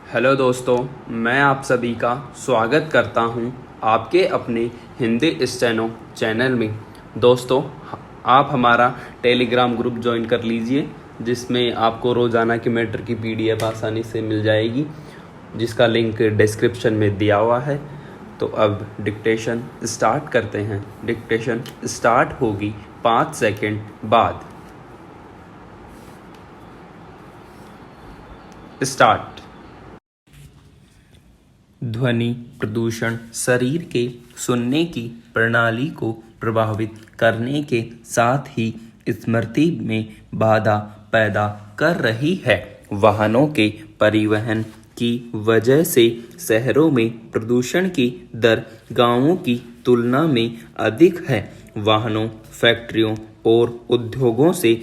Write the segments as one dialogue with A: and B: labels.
A: Hello दोस्तों, मैं आप सभी का स्वागत करता हूं आपके अपने हिंदी स्टेनो चैनल में। दोस्तों, आप हमारा टेलीग्राम ग्रुप ज्वाइन कर लीजिए, जिसमें आपको रोज़ाना की मैटर की पीडीएफ आसानी से मिल जाएगी, जिसका लिंक डिस्क्रिप्शन में दिया हुआ है। तो अब डिक्टेशन स्टार्ट करते हैं। डिक्टेशन स्टार्ट होगी 5 सेकंड बाद। स्टार्ट। ध्वनि प्रदूषण शरीर के सुनने की प्रणाली को प्रभावित करने के साथ ही स्मृति में बाधा पैदा कर रही है। वाहनों के परिवहन की वजह से शहरों में प्रदूषण की दर गांवों की तुलना में अधिक है। वाहनों, फैक्ट्रियों और उद्योगों से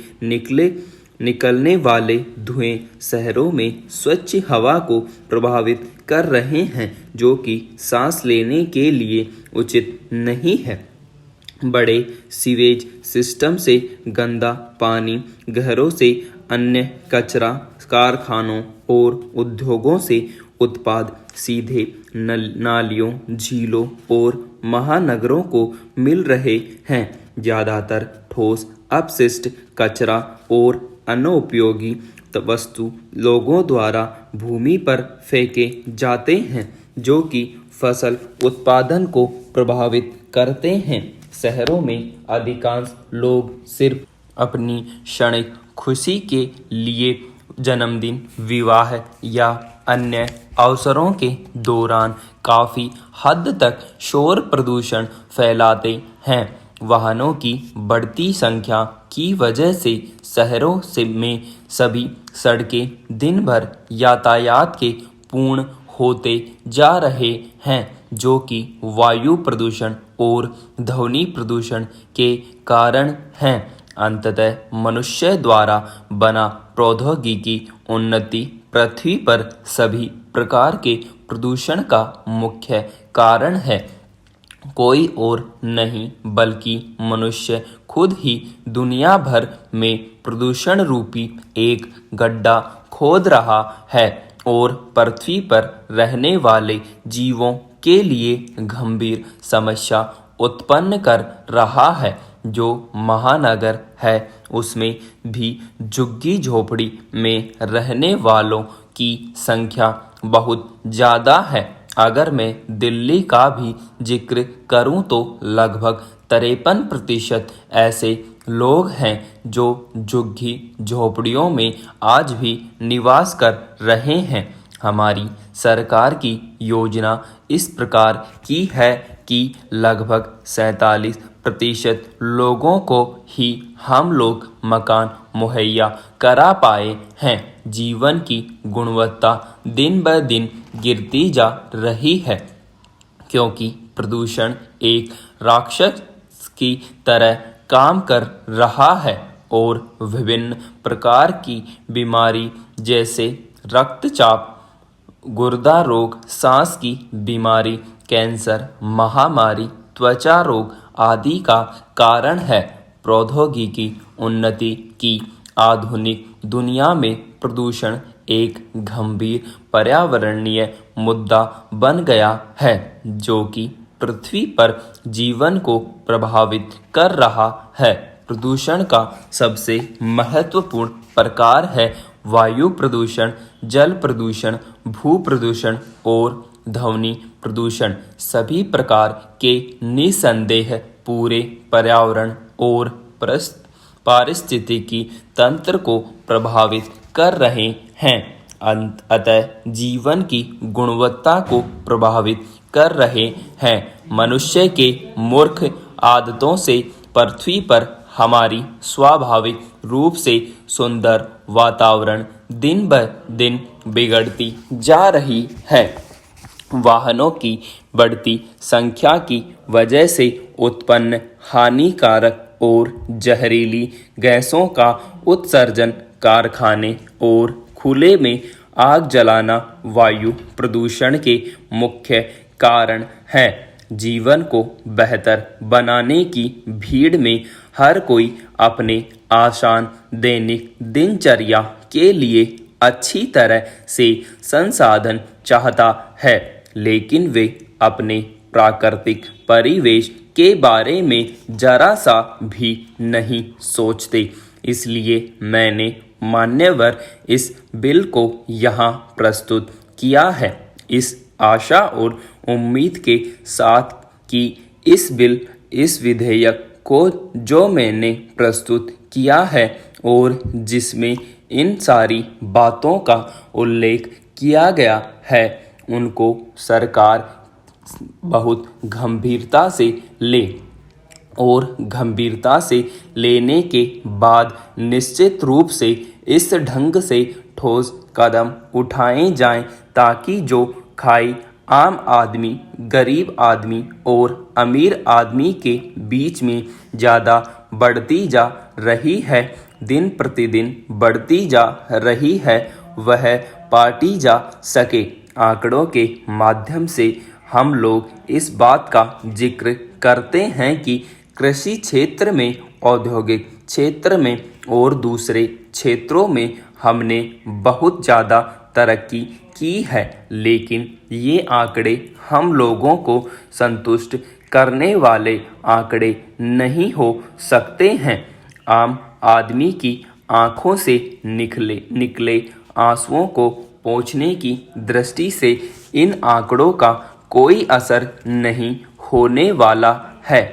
A: निकलने वाले धुएं शहरों में स्वच्छ हवा को प्रभावित कर रहे हैं, जो कि सांस लेने के लिए उचित नहीं है। बड़े सीवेज सिस्टम से गंदा पानी, घरों से अन्य कचरा, कारखानों और उद्योगों से उत्पाद सीधे नालियों, झीलों और महानगरों को मिल रहे हैं। ज़्यादातर ठोस अपशिष्ट कचरा और अनुपयोगी वस्तु लोगों द्वारा भूमि पर फेंके जाते हैं, जो कि फसल उत्पादन को प्रभावित करते हैं। शहरों में अधिकांश लोग सिर्फ अपनी क्षणिक खुशी के लिए जन्मदिन, विवाह या अन्य अवसरों के दौरान काफ़ी हद तक शोर प्रदूषण फैलाते हैं। वाहनों की बढ़ती संख्या की वजह से शहरों में सभी सड़कें दिन भर यातायात के पूर्ण होते जा रहे हैं, जो कि वायु प्रदूषण और ध्वनि प्रदूषण के कारण हैं। अंततः मनुष्य द्वारा बना प्रौद्योगिकी उन्नति पृथ्वी पर सभी प्रकार के प्रदूषण का मुख्य कारण है। कोई और नहीं बल्कि मनुष्य खुद ही दुनिया भर में प्रदूषण रूपी एक गड्ढा खोद रहा है और पृथ्वी पर रहने वाले जीवों के लिए गंभीर समस्या उत्पन्न कर रहा है। जो महानगर है, उसमें भी झुग्गी झोपड़ी में रहने वालों की संख्या बहुत ज़्यादा है। अगर मैं दिल्ली का भी जिक्र करूं तो लगभग 53% ऐसे लोग हैं जो झुग्गी झोपड़ियों में आज भी निवास कर रहे हैं। हमारी सरकार की योजना इस प्रकार की है कि लगभग 47% लोगों को ही हम लोग मकान मुहैया करा पाए हैं। जीवन की गुणवत्ता दिन ब दिन गिरती जा रही है, क्योंकि प्रदूषण एक राक्षस की तरह काम कर रहा है और विभिन्न प्रकार की बीमारी जैसे रक्तचाप, गुर्दा रोग, सांस की बीमारी, कैंसर, महामारी, त्वचा रोग आदि का कारण है। प्रौद्योगिकी उन्नति की आधुनिक दुनिया में प्रदूषण एक गंभीर पर्यावरणीय मुद्दा बन गया है, जो कि पृथ्वी पर जीवन को प्रभावित कर रहा है। प्रदूषण का सबसे महत्वपूर्ण प्रकार है वायु प्रदूषण, जल प्रदूषण, भू प्रदूषण और ध्वनि प्रदूषण। सभी प्रकार के निसंदेह पूरे पर्यावरण और पारिस्थितिकी तंत्र को प्रभावित कर रहे हैं, अतः जीवन की गुणवत्ता को प्रभावित कर रहे हैं। मनुष्य के मूर्ख आदतों से पृथ्वी पर हमारी स्वाभाविक रूप से सुंदर वातावरण दिन ब दिन बिगड़ती जा रही है। वाहनों की बढ़ती संख्या की वजह से उत्पन्न हानिकारक और जहरीली गैसों का उत्सर्जन, कारखाने और खुले में आग जलाना वायु प्रदूषण के मुख्य कारण है। जीवन को बेहतर बनाने की भीड़ में हर कोई अपने आसान दैनिक दिनचर्या के लिए अच्छी तरह से संसाधन चाहता है, लेकिन वे अपने प्राकृतिक परिवेश के बारे में जरा सा भी नहीं सोचते। इसलिए मैंने मान्यवर इस बिल को यहाँ प्रस्तुत किया है, इस आशा और उम्मीद के साथ कि इस विधेयक को जो मैंने प्रस्तुत किया है और जिसमें इन सारी बातों का उल्लेख किया गया है, उनको सरकार बहुत गंभीरता से ले और गंभीरता से लेने के बाद निश्चित रूप से इस ढंग से ठोस कदम उठाए जाएं ताकि जो खाई आम आदमी, गरीब आदमी और अमीर आदमी के बीच में ज़्यादा बढ़ती जा रही है, दिन प्रतिदिन बढ़ती जा रही है, वह पाटी जा सके। आंकड़ों के माध्यम से हम लोग इस बात का जिक्र करते हैं कि कृषि क्षेत्र में, औद्योगिक क्षेत्र में और दूसरे क्षेत्रों में हमने बहुत ज़्यादा तरक्की की है, लेकिन ये आंकड़े हम लोगों को संतुष्ट करने वाले आंकड़े नहीं हो सकते हैं। आम आदमी की आंखों से निकले आंसुओं को पोंछने की दृष्टि से इन आंकड़ों का कोई असर नहीं होने वाला है।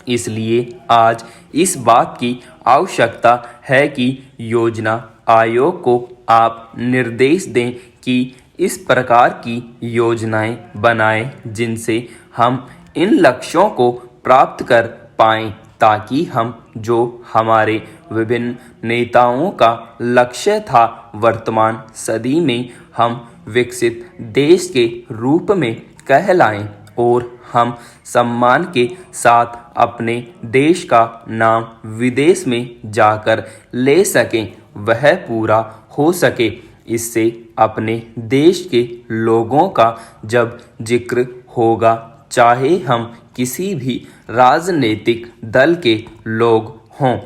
A: इसलिए आज इस बात की आवश्यकता है कि योजना आयोग को आप निर्देश दें कि इस प्रकार की योजनाएं बनाएं जिनसे हम इन लक्ष्यों को प्राप्त कर पाएं, ताकि हम जो हमारे विभिन्न नेताओं का लक्ष्य था, वर्तमान सदी में हम विकसित देश के रूप में कहलाएं और हम सम्मान के साथ अपने देश का नाम विदेश में जाकर ले सकें, वह पूरा हो सके। इससे अपने देश के लोगों का जब जिक्र होगा, चाहे हम किसी भी राजनीतिक दल के लोग हों,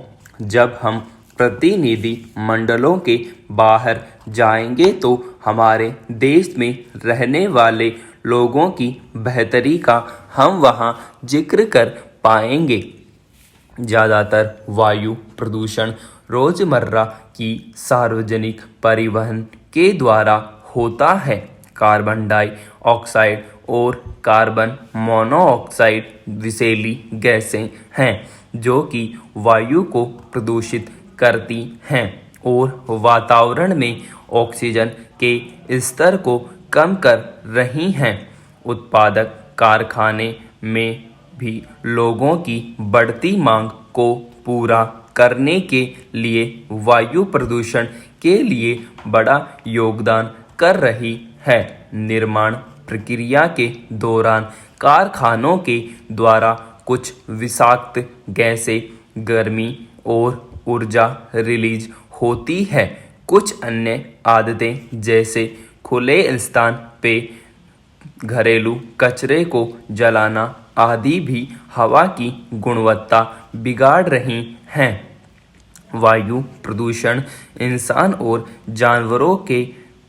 A: जब हम प्रतिनिधि मंडलों के बाहर जाएंगे तो हमारे देश में रहने वाले लोगों की बेहतरी का हम वहाँ जिक्र कर पाएंगे। ज़्यादातर वायु प्रदूषण रोज़मर्रा की सार्वजनिक परिवहन के द्वारा होता है। कार्बन डाइऑक्साइड और कार्बन मोनोऑक्साइड विषैली गैसें हैं जो कि वायु को प्रदूषित करती हैं और वातावरण में ऑक्सीजन के स्तर को कम कर रही हैं। उत्पादक कारखाने में भी लोगों की बढ़ती मांग को पूरा करने के लिए वायु प्रदूषण के लिए बड़ा योगदान कर रही है। निर्माण प्रक्रिया के दौरान कारखानों के द्वारा कुछ विषाक्त गैसें, गर्मी और ऊर्जा रिलीज होती है। कुछ अन्य आदतें जैसे खुले स्थान पे घरेलू कचरे को जलाना आदि भी हवा की गुणवत्ता बिगाड़ रही हैं। वायु प्रदूषण इंसान और जानवरों के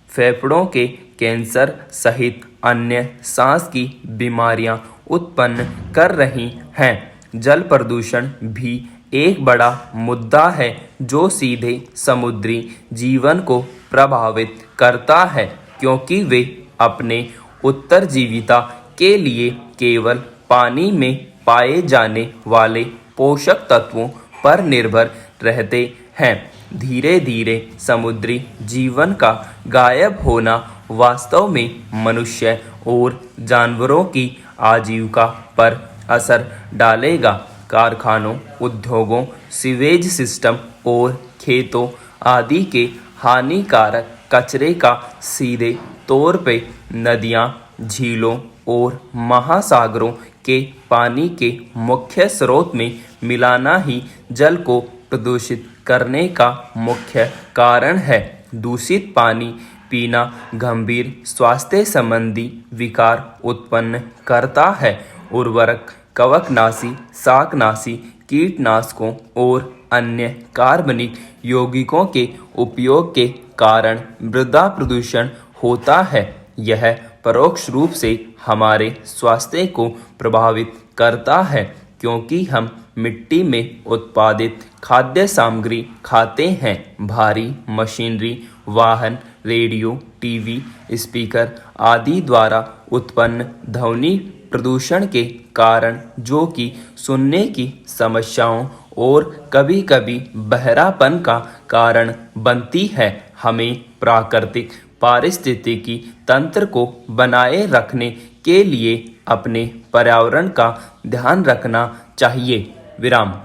A: फेफड़ों के कैंसर सहित अन्य सांस की बीमारियां उत्पन्न कर रही हैं। जल प्रदूषण भी एक बड़ा मुद्दा है जो सीधे समुद्री जीवन को प्रभावित करता है, क्योंकि वे अपने उत्तरजीविता के लिए केवल पानी में पाए जाने वाले पोषक तत्वों पर निर्भर रहते हैं। धीरे धीरे समुद्री जीवन का गायब होना वास्तव में मनुष्य और जानवरों की आजीविका पर असर डालेगा। कारखानों, उद्योगों, सीवेज सिस्टम और खेतों आदि के हानिकारक कचरे का सीधे तौर पे नदियाँ, झीलों और महासागरों के पानी के मुख्य स्रोत में मिलाना ही जल को प्रदूषित करने का मुख्य कारण है। दूषित पानी पीना गंभीर स्वास्थ्य संबंधी विकार उत्पन्न करता है। उर्वरक, कवकनाशी, शाकनाशी, कीटनाशकों और अन्य कार्बनिक यौगिकों के उपयोग के कारण मृदा प्रदूषण होता है। यह परोक्ष रूप से हमारे स्वास्थ्य को प्रभावित करता है, क्योंकि हम मिट्टी में उत्पादित खाद्य सामग्री खाते हैं। भारी मशीनरी, वाहन, रेडियो, टीवी, स्पीकर आदि द्वारा उत्पन्न ध्वनि प्रदूषण के कारण, जो कि सुनने की समस्याओं और कभी-कभी बहरापन का कारण बनती है, हमें प्राकृतिक पारिस्थितिकी तंत्र को बनाए रखने के लिए अपने पर्यावरण का ध्यान रखना चाहिए। विराम।